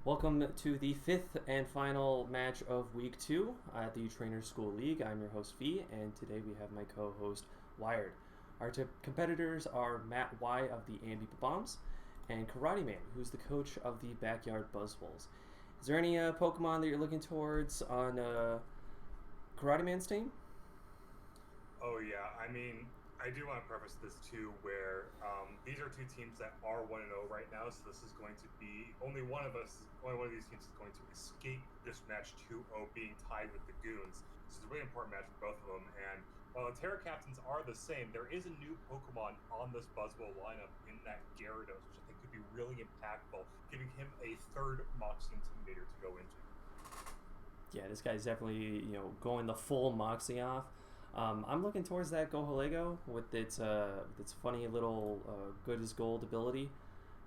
Welcome to the fifth and final match of Week 2 at the Trainer School League. I'm your host, Fee, and today we have my co-host, Wired. Our competitors are Matt Y of the AmbiBob-oms and Karate Man, who's the coach of the Backyard Buzzwoles. Is there any Pokemon that you're looking towards on Karate Man's team? Oh yeah, I do want to preface this too, where these are two teams that are 1-0 right now, so this is going to be only one of these teams is going to escape this match 2-0 being tied with the Goons. This is a really important match for both of them, and while the Terra Captains are the same, there is a new Pokemon on this Buzzwole lineup in that Gyarados, which I think could be really impactful, giving him a third Moxie Intimidator to go into. Yeah, this guy's definitely going the full Moxie off. I'm looking towards that Gohalego with its funny little good as gold ability.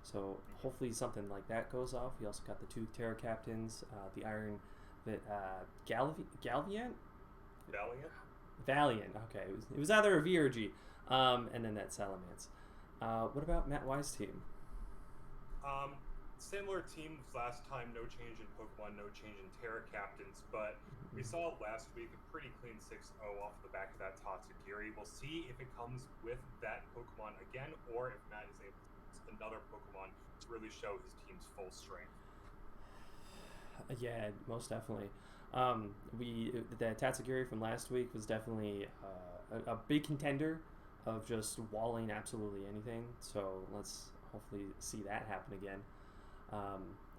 So hopefully something like that goes off. We also got the two Terra Captains, the Iron Galviant? Valiant. Okay, it was either a V or a G. And then that Salamence. What about Matt Y's team? Similar teams last time, no change in Pokemon, no change in Terra Captains, but we saw last week a pretty clean 6-0 off the back of that Tatsugiri. We'll see if it comes with that Pokemon again, or if Matt is able to use another Pokemon to really show his team's full strength. Yeah, most definitely. The Tatsugiri from last week was definitely a big contender of just walling absolutely anything. So let's hopefully see that happen again.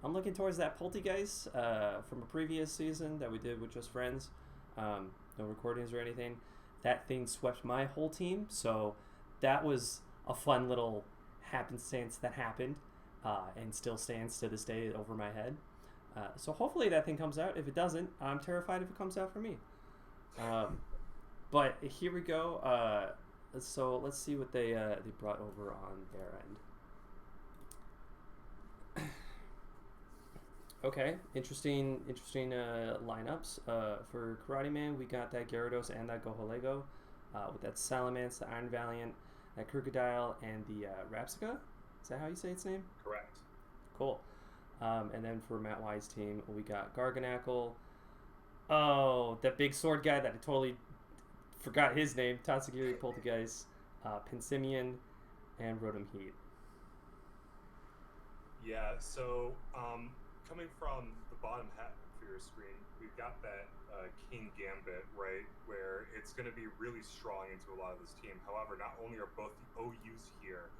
I'm looking towards that Poltegeist from a previous season that we did with just friends. No recordings or anything. That thing swept my whole team, so that was a fun little happenstance that happened and still stands to this day over my head. So hopefully that thing comes out. If it doesn't, I'm terrified if it comes out for me. But here we go. So let's see what they brought over on their end. Okay, interesting lineups. For Karate Man, we got that Gyarados and that Gohalego, with that Salamence, the Iron Valiant, that Crocodile, and the Rapsica. Is that how you say its name? Correct. Cool. And then for Matt Y's team, we got Garganacl. Oh, that big sword guy that I totally forgot his name. Tatsugiri, Poltegeist, Pinsimian, and Rotom Heat. Yeah, so coming from the bottom half of your screen, we've got that King Gambit, right, where it's going to be really strong into a lot of this team. However, not only are both the OUs here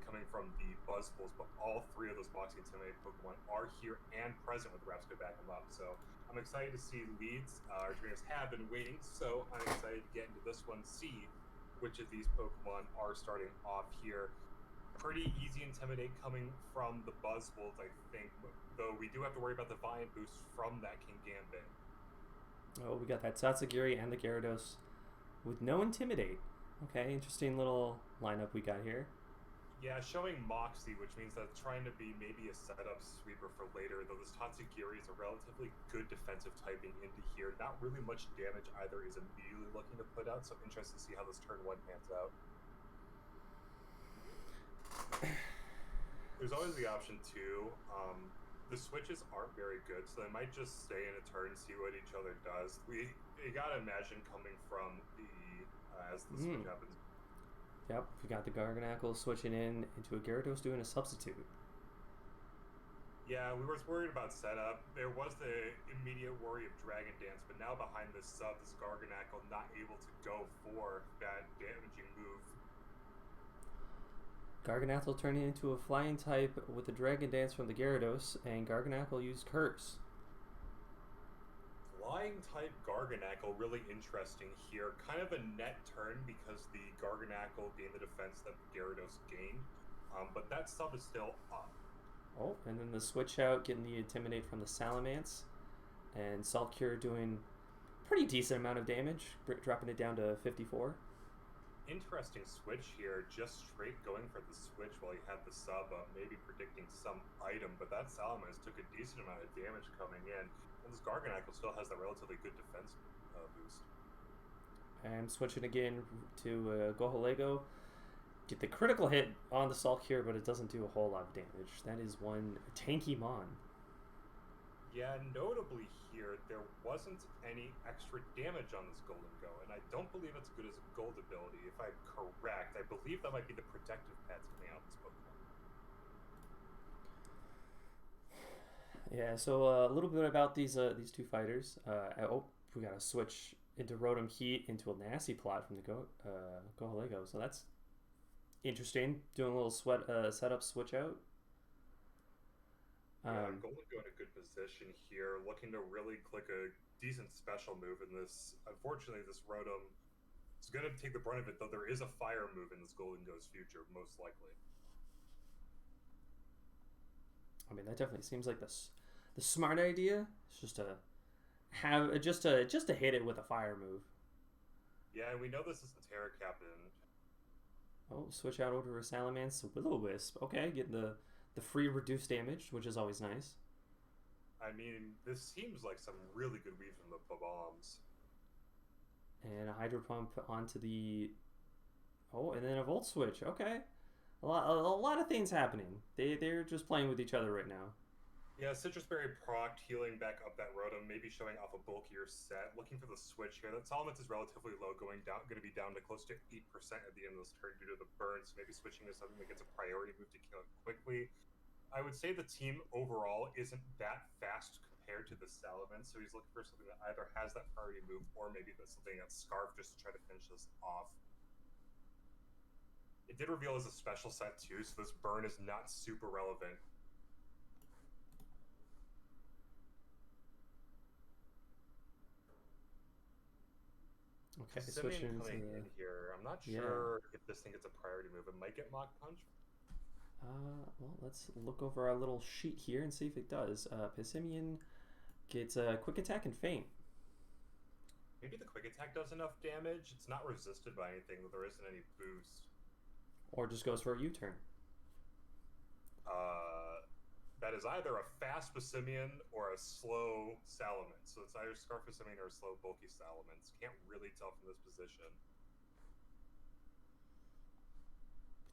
coming from the Buzzwoles, but all three of those Moxie Intimidate Pokemon are here and present with Rapsica backing them up. So I'm excited to see leads. Our trainers have been waiting, so I'm excited to get into this one, see which of these Pokemon are starting off here. Pretty easy Intimidate coming from the Buzzwoles, I think, though we do have to worry about the Valiant boost from that King Gambit. Oh, we got that Tatsugiri and the Gyarados with no Intimidate. Okay, interesting little lineup we got here. Yeah, showing Moxie, which means that trying to be maybe a setup sweeper for later, though this Tatsugiri is a relatively good defensive typing into here. Not really much damage either is immediately looking to put out, so interested to see how this turn 1 pans out. There's always the option too. The switches aren't very good, so they might just stay in a turn, see what each other does. You gotta imagine coming from the as the switch happens. Yep, we got the Garganacl switching in into a Gyarados doing a substitute. Yeah, we were worried about setup. There was the immediate worry of Dragon Dance, but now behind this sub, this Garganacl not able to go for that damaging move. Garganacl turning into a flying type with the Dragon Dance from the Gyarados, and Garganacl used Curse. Flying type Garganacl, really interesting here. Kind of a net turn because the Garganacl gained the defense that the Gyarados gained, but that sub is still up. Oh, and then the switch out, getting the Intimidate from the Salamence, and Salt Cure doing pretty decent amount of damage, dropping it down to 54. Interesting switch here, just straight going for the switch while he had the sub up, maybe predicting some item, but that Salamence took a decent amount of damage coming in, and this Garganacl still has that relatively good defense boost. And switching again to Gohalego, get the critical hit on the Salt Cure, but it doesn't do a whole lot of damage. That is one tanky Mon. Yeah, notably here, there wasn't any extra damage on this Golden Go, and I don't believe it's good as a gold ability. If I'm correct, I believe that might be the protective pads coming out of this Pokemon. Yeah, so a little bit about these two fighters. Oh, we got to switch into Rotom Heat into a nasty plot from the Go So that's interesting. Doing a little setup switch out. Yeah, Golden Go in a good position here, looking to really click a decent special move in this. Unfortunately, this Rotom is going to take the brunt of it, though there is a fire move in this Golden Go's future, most likely. I mean, that definitely seems like the smart idea. It's just to have just to hit it with a fire move. Yeah, and we know this is the Terra Captain. Oh, switch out over a Salamence Will-O-Wisp. Okay, getting the free reduced damage, which is always nice. I mean, this seems like some really good weave from the Bob-oms. And a Hydro Pump onto the... Oh, and then a Volt Switch. Okay. A lot of things happening. They're just playing with each other right now. Yeah, Citrus Berry procced, healing back up that Rotom, maybe showing off a bulkier set. Looking for the switch here. That Salamence is relatively low, going to be down to close to 8% at the end of this turn due to the burn, so maybe switching to something that gets a priority move to kill it quickly. I would say the team overall isn't that fast compared to the Salamence, so he's looking for something that either has that priority move or maybe that's something that's Scarf just to try to finish this off. It did reveal as a special set too, so this burn is not super relevant. Okay, Simeon coming in here. I'm not sure if this thing gets a priority move. It might get Mach Punch. Well, let's look over our little sheet here and see if it does. Pissimian gets a quick attack and feint. Maybe the quick attack does enough damage. It's not resisted by anything, though there isn't any boost. Or just goes for a U-turn. That is either a fast Pissimian or a slow Salamence. So it's either Scarf Pissimian or a slow, bulky Salamence. Can't really tell from this position.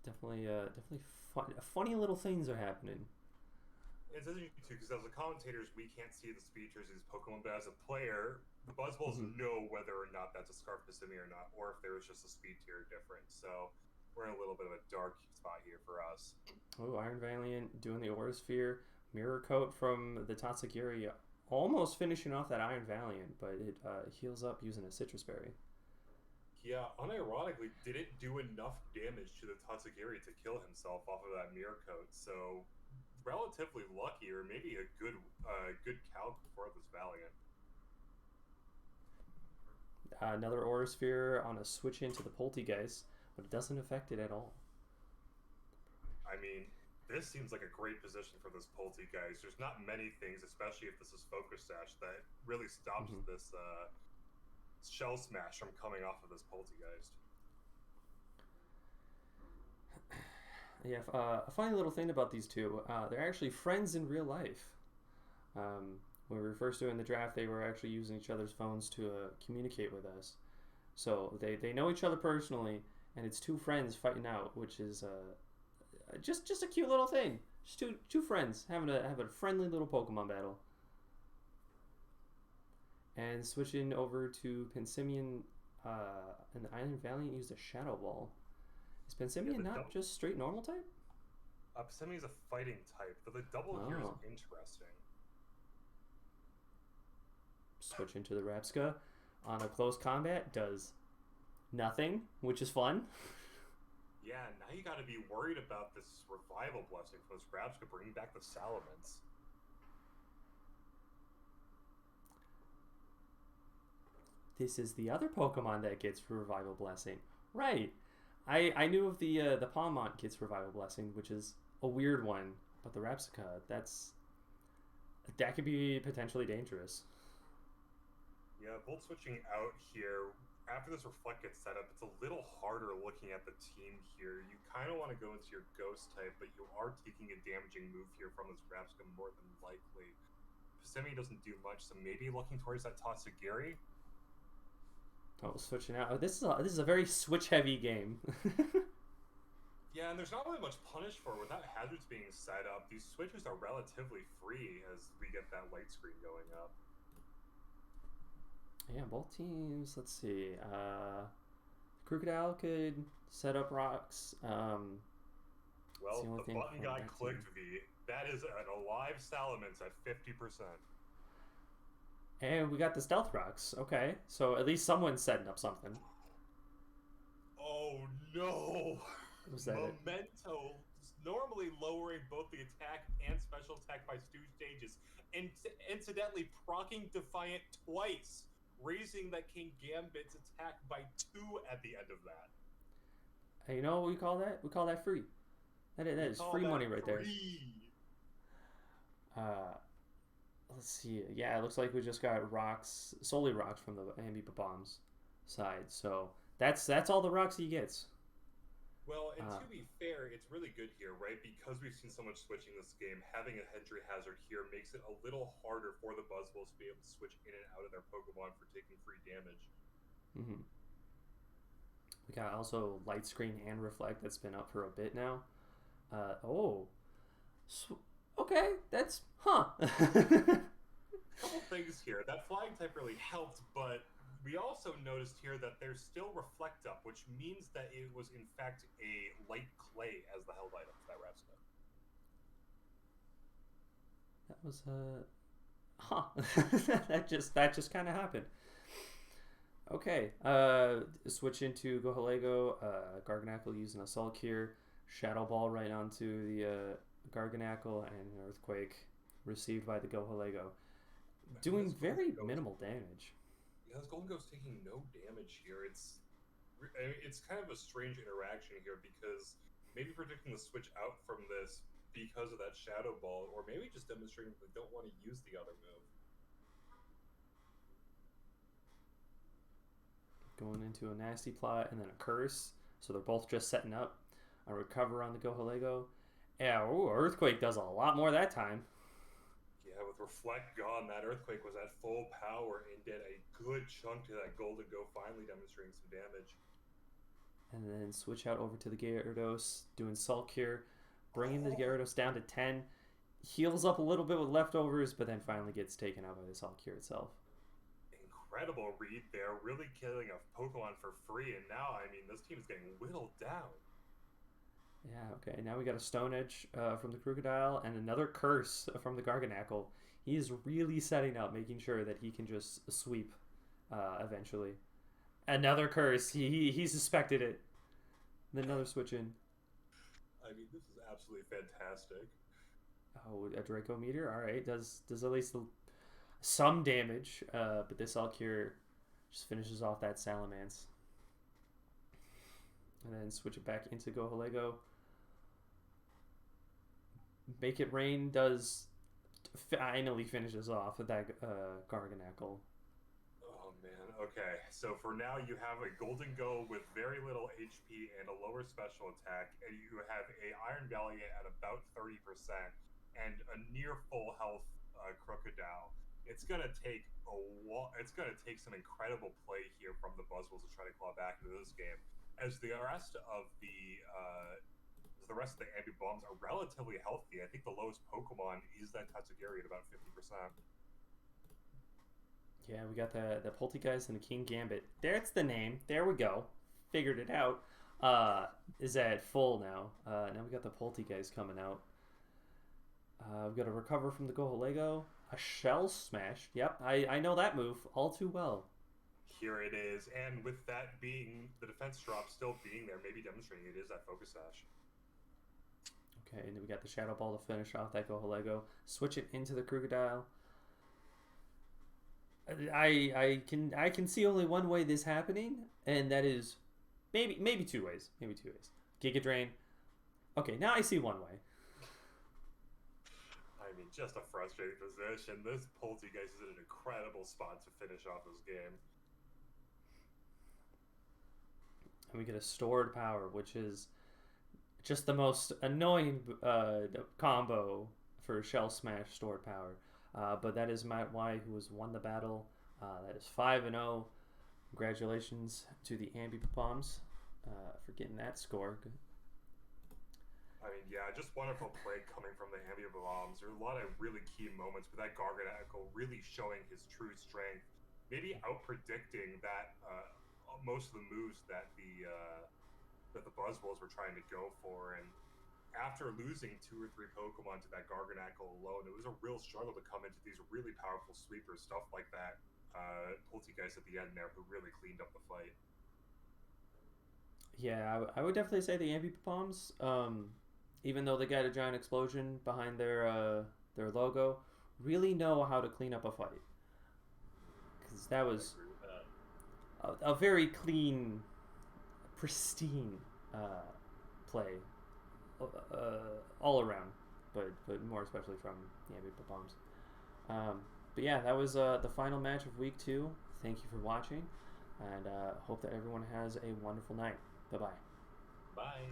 Definitely funny little things are happening. It's interesting too, because as the commentators, we can't see the speed trees of these Pokemon, but as a player, the Buzzwoles know whether or not that's a Scarf Pissimian or not, or if there was just a speed tier difference. So we're in a little bit of a dark spot here for us. Oh, Iron Valiant doing the Aura Sphere. Mirror Coat from the Tatsugiri, almost finishing off that Iron Valiant, but it heals up using a Citrus Berry. Yeah, unironically, didn't do enough damage to the Tatsugiri to kill himself off of that Mirror Coat, so relatively lucky, or maybe a good calc for this Valiant. Another Aura Sphere on a switch into the Poltegeist, but it doesn't affect it at all. I mean, this seems like a great position for this Poltegeist. There's not many things, especially if this is Focus Sash, that really stops this Shell Smash from coming off of this Poltegeist. Yeah, a funny little thing about these two, they're actually friends in real life. When we were first doing the draft, they were actually using each other's phones to communicate with us. So they know each other personally, and it's two friends fighting out, which is just a cute little thing. Just two friends having a friendly little Pokemon battle. And switching over to Pensimian, and the Iron Valiant used a Shadow Ball. Is Pensimian not just straight normal type? Pensimian is a fighting type, but the double here is interesting. Switch into the Rapska on a close combat does nothing, which is fun. Yeah, now you got to be worried about this revival blessing from this Rapska bringing back the Salamence. This is the other Pokemon that gets Revival Blessing. Right. I knew of the Palmont gets Revival Blessing, which is a weird one, but the Rapsica, that could be potentially dangerous. Yeah, Volt switching out here. After this Reflect gets set up, it's a little harder looking at the team here. You kind of want to go into your Ghost type, but you are taking a damaging move here from this Rapska more than likely. Pissimian doesn't do much, so maybe looking towards that Tatsugiri. Oh, switching out. Oh, this is a very switch-heavy game. Yeah, and there's not really much punish for it. Without hazards being set up. These switches are relatively free as we get that light screen going up. Yeah, both teams. Let's see. Crocodile could set up rocks. It's the Well, only the thing button from guy that team. clicked V. That is an alive Salamence at 50%. And we got the stealth rocks. Okay, so at least someone's setting up something. Oh no! Was that it? Memento normally lowering both the attack and special attack by 2 stages, and incidentally procking Defiant twice, raising that King Gambit's attack by 2 at the end of that. Hey, you know what we call that? We call that free. That We is call free that money right there. free. Uh, let's see. Yeah, it looks like we just got rocks, solely rocks from the AmbiBob-oms side. So that's all the rocks he gets. Well, and to be fair, it's really good here, right? Because we've seen so much switching this game, having a entry hazard here makes it a little harder for the Buzzwoles to be able to switch in and out of their Pokemon for taking free damage. Mm-hmm. We got also light screen and reflect that's been up for a bit now. Okay, that's Couple things here. That flying type really helped, but we also noticed here that there's still reflect up, which means that it was in fact a light clay as the held item for that Rapscale. That was that just kind of happened. Okay, switch into Gohalego. Garganackle using Assault here. Shadow Ball right onto the Garganackle, and an Earthquake received by the Gohalego. Doing very minimal damage. Yeah, this Golden Ghost taking no damage here. It's kind of a strange interaction here because maybe predicting the switch out from this because of that Shadow Ball, or maybe just demonstrating they don't want to use the other move. Going into a Nasty Plot and then a Curse. So they're both just setting up a Recover on the Gohalego. Yeah, ooh, Earthquake does a lot more that time. Yeah, with Reflect gone, that Earthquake was at full power and did a good chunk to that Golden Go, finally demonstrating some damage. And then switch out over to the Gyarados, doing Sulk here, bringing the Gyarados down to 10. Heals up a little bit with leftovers, but then finally gets taken out by the Sulk here itself. Incredible read there, really killing a Pokemon for free, and now, I mean, this team is getting whittled down. Yeah, okay, now we got a Stone Edge from the Crocodile and another Curse from the Garganackle. He is really setting up, making sure that he can just sweep eventually. Another Curse. He suspected it. Then another switch in. I mean, this is absolutely fantastic. Oh, a Draco Meteor? Alright, does at least some damage, but this Alcure just finishes off that Salamence. And then switch it back into Gohalego. Make It Rain does finally finishes off with that Garganackle. Oh man, okay. So for now you have a Golden Go with very little HP and a lower special attack, and you have a Iron Valiant at about 30% and a near full health Crocodile. It's gonna take it's gonna take some incredible play here from the Buzzwoles to try to claw back into this game, as the rest of the AmbiBob-oms are relatively healthy. I think the lowest Pokemon is that Tatsugiri at about 50%. Yeah, we got the Poltegeist and the King Gambit. There's the name. There we go. Figured it out. Is at full now. Now we got the Poltegeist coming out. We've got a Recover from the Gohalego. A Shell Smash. Yep, I know that move all too well. Here it is, and with that being the defense drop still being there, maybe demonstrating it is that Focus Sash. Okay, and then we got the Shadow Ball to finish off that Gohalego. Switch it into the Crocodile. I can see only one way this happening, and that is maybe two ways. Maybe two ways. Giga Drain. Okay, now I see one way. I mean, just a frustrating position. This Poltegeist is in an incredible spot to finish off this game. And we get a Stored Power, which is just the most annoying combo for Shell Smash Stored Power. But that is Matt Y, who has won the battle. That is 5-0. Congratulations to the AmbiBob-oms for getting that score. I mean, yeah, just wonderful play coming from the AmbiBob-oms. There are a lot of really key moments with that Garganackle really showing his true strength, maybe out predicting that most of the moves that the Buzzwoles were trying to go for. And after losing 2 or 3 Pokemon to that Garganackle alone, it was a real struggle to come into these really powerful sweepers, stuff like that. Poltergeist at the end there, who really cleaned up the fight. Yeah, I would definitely say the AmbiBob-oms, even though they got a giant explosion behind their logo, really know how to clean up a fight. Because that was a very clean, pristine play all around, but more especially from the AmbiBob-oms. But yeah, that was the final match of week 2. Thank you for watching, and hope that everyone has a wonderful night. Bye-bye. Bye.